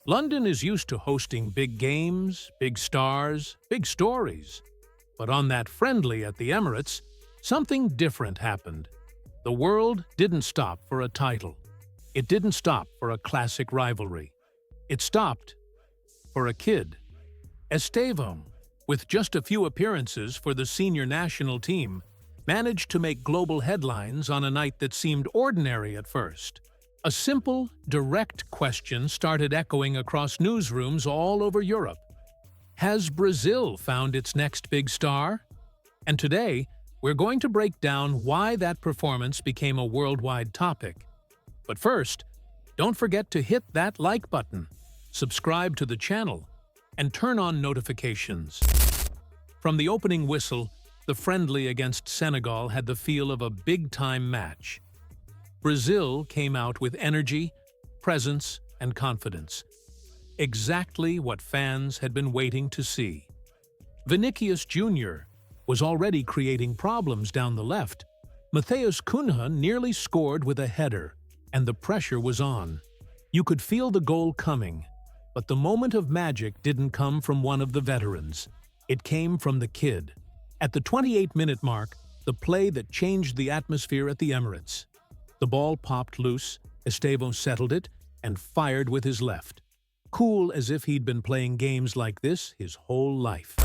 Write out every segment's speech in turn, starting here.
London is used to hosting big games, big stars, big stories. But on that friendly at the Emirates, something different happened. The world didn't stop for a title. It didn't stop for a classic rivalry. It stopped for a kid. Estevão, with just a few appearances for the senior national team, managed to make global headlines on a night that seemed ordinary at first. A simple, direct question started echoing across newsrooms all over Europe. Has Brazil found its next big star? And today, we're going to break down why that performance became a worldwide topic. But first, don't forget to hit that like button, subscribe to the channel, and turn on notifications. From the opening whistle, the friendly against Senegal had the feel of a big-time match. Brazil came out with energy, presence, and confidence. Exactly what fans had been waiting to see. Vinicius Jr. was already creating problems down the left. Matheus Cunha nearly scored with a header, and the pressure was on. You could feel the goal coming, but the moment of magic didn't come from one of the veterans. It came from the kid. At the 28-minute mark, the play that changed the atmosphere at the Emirates. The ball popped loose, Estevão settled it, and fired with his left. Cool as if he'd been playing games like this his whole life.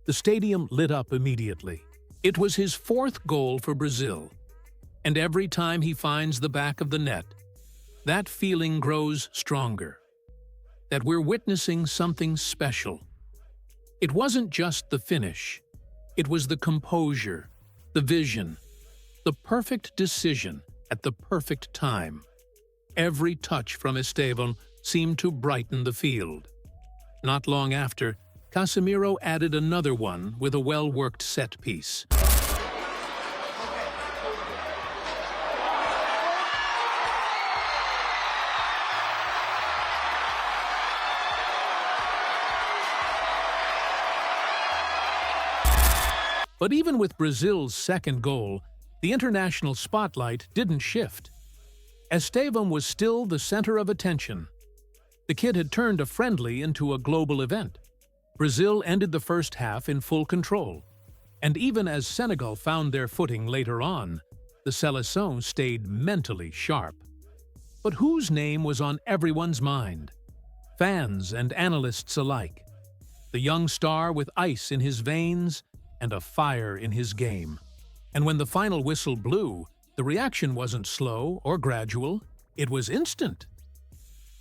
The stadium lit up immediately. It was his fourth goal for Brazil. And every time he finds the back of the net, that feeling grows stronger. That we're witnessing something special. It wasn't just the finish. It was the composure, the vision, the perfect decision at the perfect time. Every touch from Estevão seemed to brighten the field. Not long after, Casemiro added another one with a well-worked set piece. But even with Brazil's second goal, the international spotlight didn't shift. Estevão was still the center of attention. The kid had turned a friendly into a global event. Brazil ended the first half in full control, and even as Senegal found their footing later on, the Seleção stayed mentally sharp. But whose name was on everyone's mind? Fans and analysts alike. The young star with ice in his veins and a fire in his game. And when the final whistle blew, the reaction wasn't slow or gradual, it was instant.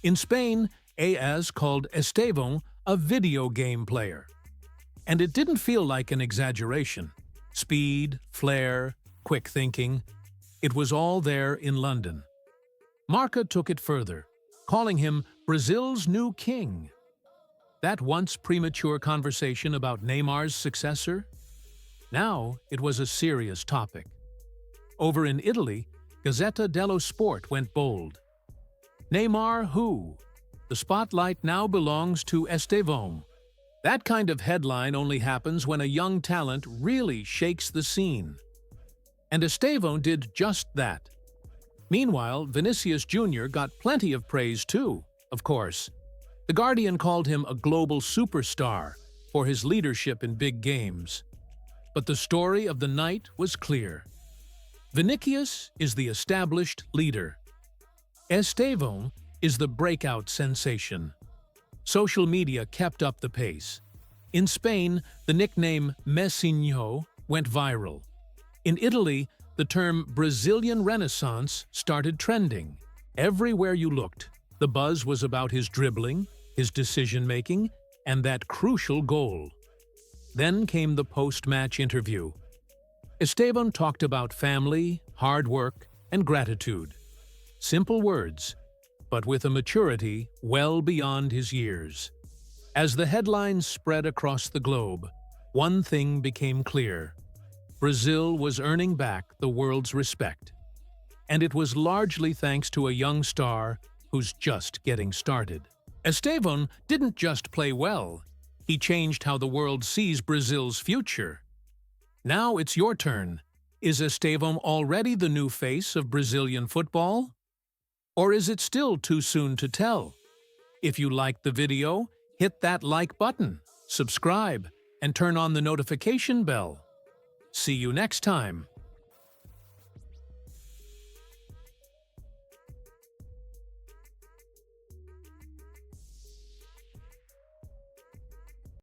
In Spain, AS called Estevão a video game player. And it didn't feel like an exaggeration. Speed, flair, quick thinking. It was all there in London. Marca took it further, calling him Brazil's new king. That once premature conversation about Neymar's successor? Now it was a serious topic. Over in Italy, Gazzetta dello Sport went bold. Neymar who? The spotlight now belongs to Estevão. That kind of headline only happens when a young talent really shakes the scene. And Estevão did just that. Meanwhile, Vinicius Jr. got plenty of praise too, of course. The Guardian called him a global superstar for his leadership in big games. But the story of the night was clear. Vinicius is the established leader. Estevão is the breakout sensation. Social media kept up the pace. In Spain, the nickname Messinho went viral. In Italy, the term Brazilian Renaissance started trending. Everywhere you looked, the buzz was about his dribbling, his decision-making, and that crucial goal. Then came the post-match interview. Estevão talked about family, hard work, and gratitude. Simple words, but with a maturity well beyond his years. As the headlines spread across the globe, one thing became clear. Brazil was earning back the world's respect. and it was largely thanks to a young star who's just getting started. Estevão didn't just play well, he changed how the world sees Brazil's future. Now it's your turn. Is Estevão already the new face of Brazilian football? Or is it still too soon to tell? If you liked the video, hit that like button, subscribe, and turn on the notification bell. See you next time.